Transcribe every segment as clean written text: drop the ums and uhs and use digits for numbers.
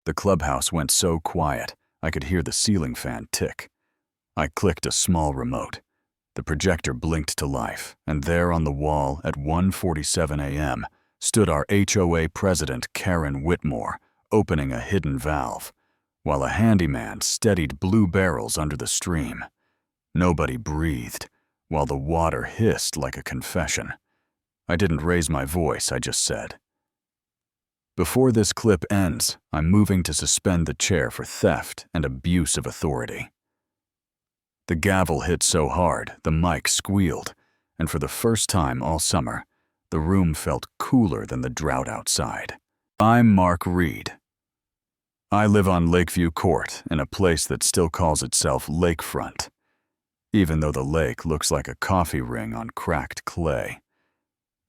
The clubhouse went so quiet, I could hear the ceiling fan tick. I clicked a small remote. The projector blinked to life, and there on the wall at 1:47 a.m. stood our HOA president, Karen Whitmore, opening a hidden valve, while a handyman steadied blue barrels under the stream. Nobody breathed, while the water hissed like a confession. I didn't raise my voice, I just said, "Before this clip ends, I'm moving to suspend the chair for theft and abuse of authority." The gavel hit so hard, the mic squealed, and for the first time all summer, the room felt cooler than the drought outside. I'm Mark Reed. I live on Lakeview Court in a place that still calls itself Lakefront, even though the lake looks like a coffee ring on cracked clay.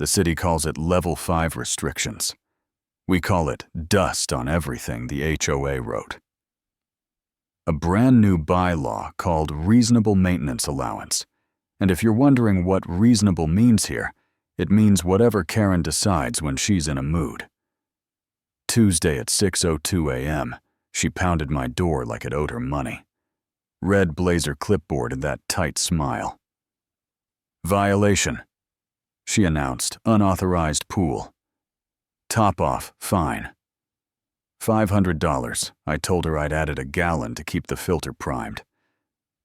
The city calls it Level 5 restrictions. We call it dust on everything the HOA wrote. A brand new bylaw called Reasonable Maintenance Allowance. And if you're wondering what reasonable means here, it means whatever Karen decides when she's in a mood. Tuesday at 6:02 a.m., she pounded my door like it owed her money. Red blazer clipboard and that tight smile. "Violation," she announced, "unauthorized pool. Top off, fine. $500, I told her I'd added a gallon to keep the filter primed.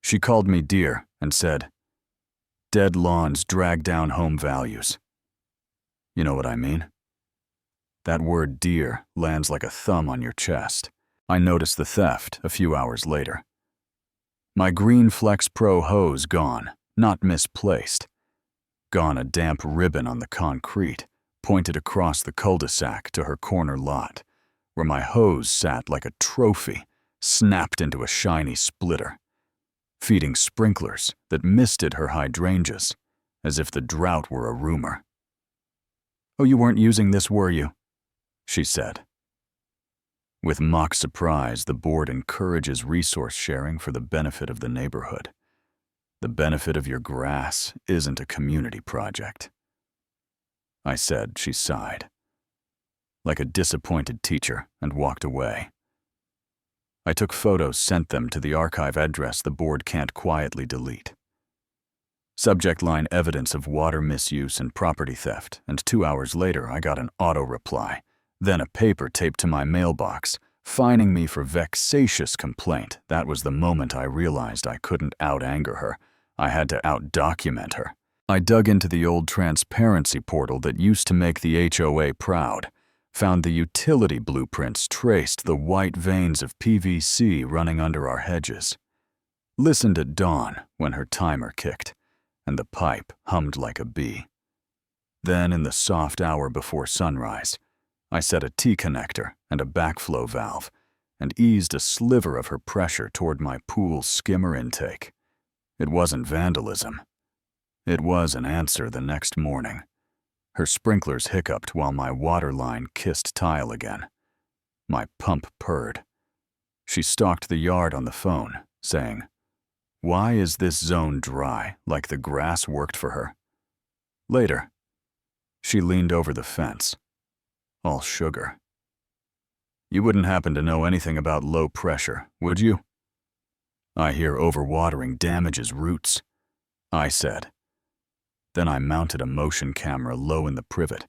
She called me dear and said, "Dead lawns drag down home values." You know what I mean? That word dear lands like a thumb on your chest. I noticed the theft a few hours later. My green Flex Pro hose gone, not misplaced. Gone a damp ribbon on the concrete, pointed across the cul-de-sac to her corner lot, where my hose sat like a trophy, snapped into a shiny splitter, feeding sprinklers that misted her hydrangeas, as if the drought were a rumor. "Oh, you weren't using this, were you?" she said. With mock surprise, the board encourages resource sharing for the benefit of the neighborhood. The benefit of your grass isn't a community project. I said, she sighed, like a disappointed teacher, and walked away. I took photos, sent them to the archive address the board can't quietly delete. Subject line: evidence of water misuse and property theft, and 2 hours later I got an auto reply, then a paper taped to my mailbox, fining me for vexatious complaint. That was the moment I realized I couldn't out-anger her. I had to out-document her. I dug into the old transparency portal that used to make the HOA proud, found the utility blueprints traced the white veins of PVC running under our hedges. Listened at dawn when her timer kicked, and the pipe hummed like a bee. Then in the soft hour before sunrise, I set a T-connector and a backflow valve and eased a sliver of her pressure toward my pool skimmer intake. It wasn't vandalism. It was an answer the next morning. Her sprinklers hiccuped while my water line kissed tile again. My pump purred. She stalked the yard on the phone, saying, "Why is this zone dry, like the grass worked for her?" Later, she leaned over the fence, all sugar. "You wouldn't happen to know anything about low pressure, would you?" "I hear overwatering damages roots," I said. Then I mounted a motion camera low in the privet,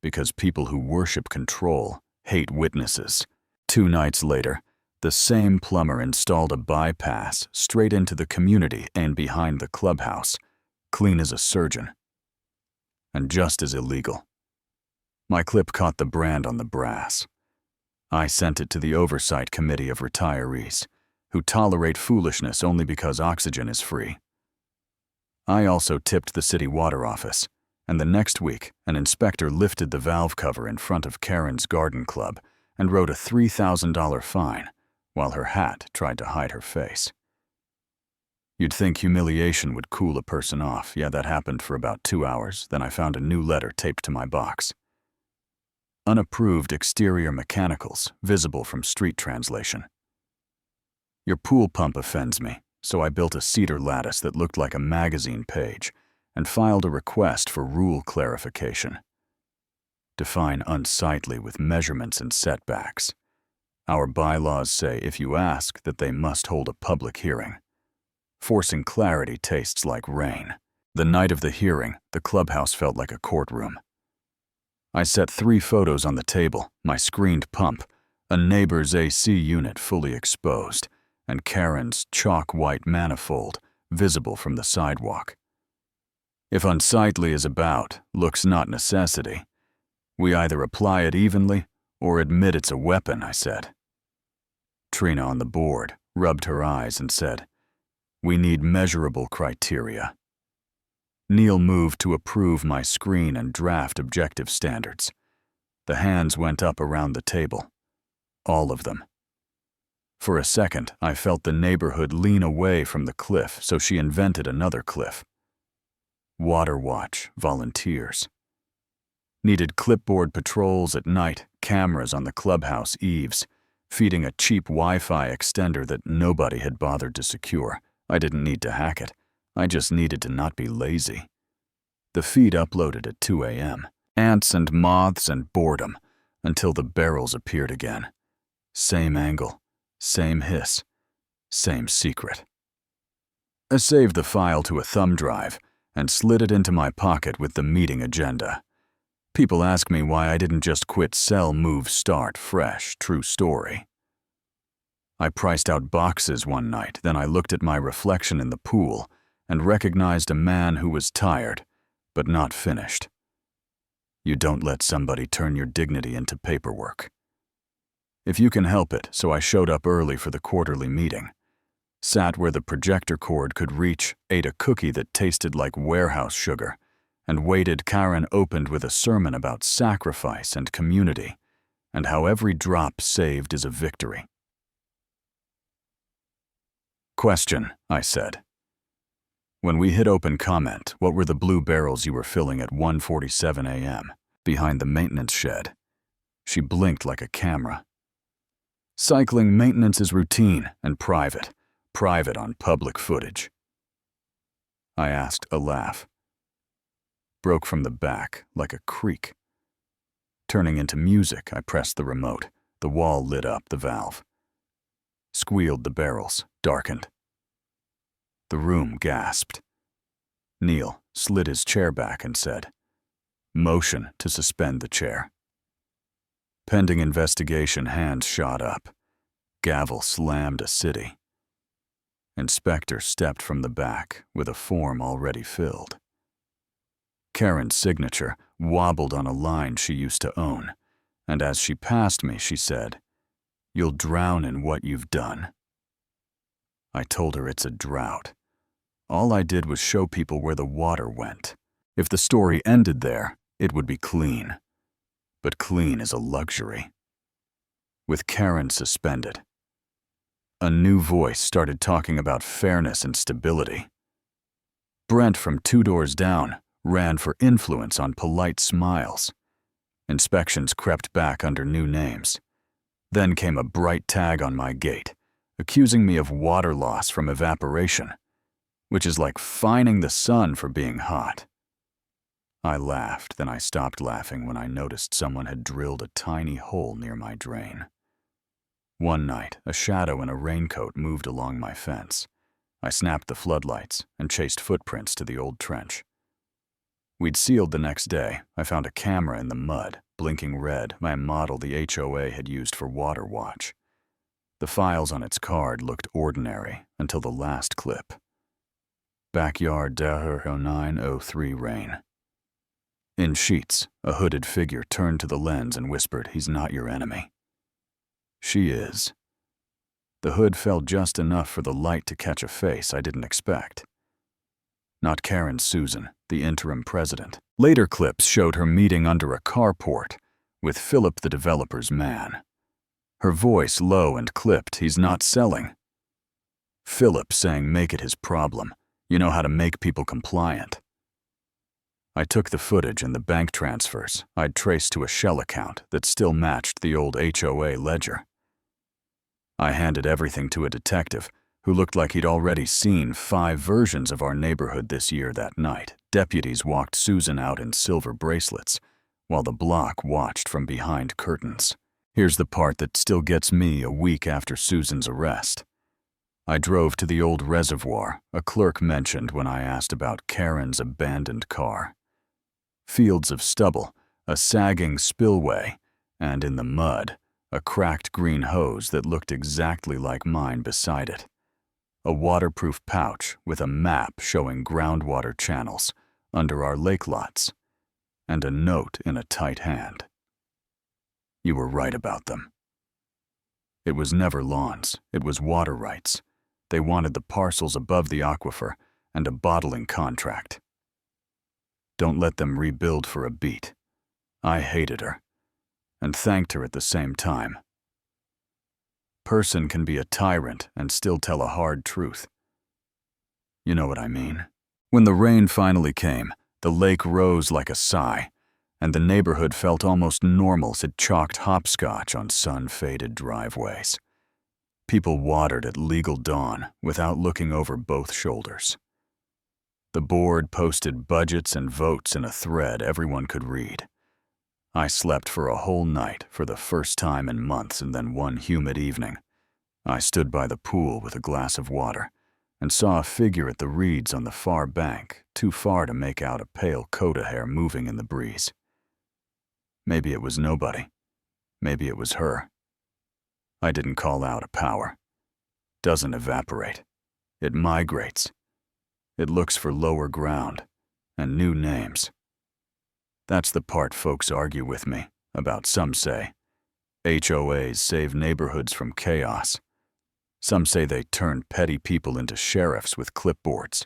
because people who worship control hate witnesses. 2 nights later, the same plumber installed a bypass straight into the community and behind the clubhouse, clean as a surgeon, and just as illegal. My clip caught the brand on the brass. I sent it to the Oversight Committee of Retirees, who tolerate foolishness only because oxygen is free. I also tipped the city water office, and the next week, an inspector lifted the valve cover in front of Karen's garden club and wrote a $3,000 fine, while her hat tried to hide her face. You'd think humiliation would cool a person off. Yeah, that happened for about 2 hours. Then I found a new letter taped to my box. Unapproved exterior mechanicals, visible from street translation. Your pool pump offends me, so I built a cedar lattice that looked like a magazine page and filed a request for rule clarification. Define unsightly with measurements and setbacks. Our bylaws say if you ask that they must hold a public hearing. Forcing clarity tastes like rain. The night of the hearing, the clubhouse felt like a courtroom. I set 3 photos on the table, my screened pump, a neighbor's AC unit fully exposed, and Karen's chalk-white manifold visible from the sidewalk. If unsightly is about, looks not necessity. We either apply it evenly or admit it's a weapon, I said. Trina on the board rubbed her eyes and said, "We need measurable criteria." Neil moved to approve my screen and draft objective standards. The hands went up around the table. All of them. For a second, I felt the neighborhood lean away from the cliff, so she invented another cliff. Water Watch volunteers. Needed clipboard patrols at night, cameras on the clubhouse eaves, feeding a cheap Wi-Fi extender that nobody had bothered to secure. I didn't need to hack it. I just needed to not be lazy. The feed uploaded at 2 a.m. Ants and moths and boredom, until the barrels appeared again. Same angle, same hiss, same secret. I saved the file to a thumb drive and slid it into my pocket with the meeting agenda. People ask me why I didn't just quit sell, move, start, fresh, true story. I priced out boxes one night, then I looked at my reflection in the pool and recognized a man who was tired, but not finished. You don't let somebody turn your dignity into paperwork. If you can help it, so I showed up early for the quarterly meeting. Sat where the projector cord could reach, ate a cookie that tasted like warehouse sugar, and waited. Karen opened with a sermon about sacrifice and community, and how every drop saved is a victory. Question, I said. When we hit open comment, what were the blue barrels you were filling at 1:47 a.m. behind the maintenance shed? She blinked like a camera. Cycling maintenance is routine and private on public footage. I asked, a laugh. Broke from the back like a creak. Turning into music, I pressed the remote. The wall lit up the valve. Squealed the barrels, darkened. The room gasped. Neil slid his chair back and said, "Motion to suspend the chair." Pending investigation, hands shot up. Gavel slammed a city. Inspector stepped from the back with a form already filled. Karen's signature wobbled on a line she used to own, and as she passed me, she said, "You'll drown in what you've done." I told her it's a drought. All I did was show people where the water went. If the story ended there, it would be clean. But clean is a luxury. With Karen suspended, a new voice started talking about fairness and stability. Brent from 2 doors down ran for influence on polite smiles. Inspections crept back under new names. Then came a bright tag on my gate, accusing me of water loss from evaporation, which is like fining the sun for being hot. I laughed, then I stopped laughing when I noticed someone had drilled a tiny hole near my drain. One night, a shadow in a raincoat moved along my fence. I snapped the floodlights and chased footprints to the old trench. We'd sealed the next day. I found a camera in the mud, blinking red, my model the HOA had used for Water Watch. The files on its card looked ordinary until the last clip. Backyard 0903 rain. In sheets, a hooded figure turned to the lens and whispered, "He's not your enemy." She is. The hood fell just enough for the light to catch a face I didn't expect. Not Karen Susan, the interim president. Later clips showed her meeting under a carport with Philip, the developer's man. Her voice low and clipped, "He's not selling." Philip saying, "Make it his problem. You know how to make people compliant." I took the footage and the bank transfers I'd traced to a shell account that still matched the old HOA ledger. I handed everything to a detective who looked like he'd already seen 5 versions of our neighborhood this year. That night, deputies walked Susan out in silver bracelets, while the block watched from behind curtains. Here's the part that still gets me a week after Susan's arrest. I drove to the old reservoir a clerk mentioned when I asked about Karen's abandoned car. Fields of stubble, a sagging spillway, and in the mud, a cracked green hose that looked exactly like mine beside it. A waterproof pouch with a map showing groundwater channels under our lake lots, and a note in a tight hand. You were right about them. It was never lawns, it was water rights. They wanted the parcels above the aquifer and a bottling contract. Don't let them rebuild for a beat. I hated her, and thanked her at the same time. Person can be a tyrant and still tell a hard truth. You know what I mean? When the rain finally came, the lake rose like a sigh, and the neighborhood felt almost normal as it chalked hopscotch on sun-faded driveways. People watered at legal dawn without looking over both shoulders. The board posted budgets and votes in a thread everyone could read. I slept for a whole night for the first time in months, and then one humid evening, I stood by the pool with a glass of water and saw a figure at the reeds on the far bank, too far to make out a pale coat of hair moving in the breeze. Maybe it was nobody. Maybe it was her. I didn't call out a power. Doesn't evaporate. It migrates. It looks for lower ground and new names. That's the part folks argue with me about. Some say HOAs save neighborhoods from chaos. Some say they turn petty people into sheriffs with clipboards.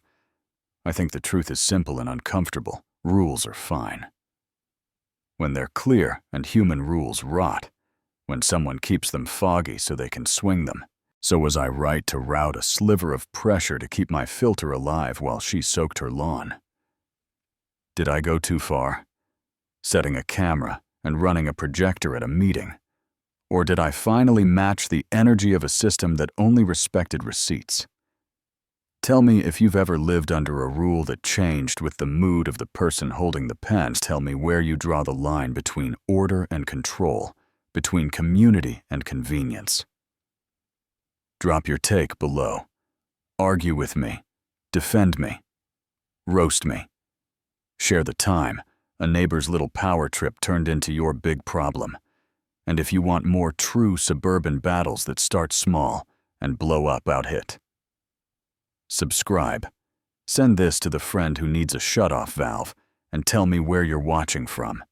I think the truth is simple and uncomfortable. Rules are fine. When they're clear and human rules rot, when someone keeps them foggy so they can swing them. So was I right to route a sliver of pressure to keep my filter alive while she soaked her lawn? Did I go too far? Setting a camera and running a projector at a meeting? Or did I finally match the energy of a system that only respected receipts? Tell me if you've ever lived under a rule that changed with the mood of the person holding the pens. Tell me where you draw the line between order and control, between community and convenience. Drop your take below. Argue with me. Defend me. Roast me. Share the time. A neighbor's little power trip turned into your big problem. And if you want more true suburban battles that start small and blow up, hit subscribe. Send this to the friend who needs a shutoff valve, and tell me where you're watching from.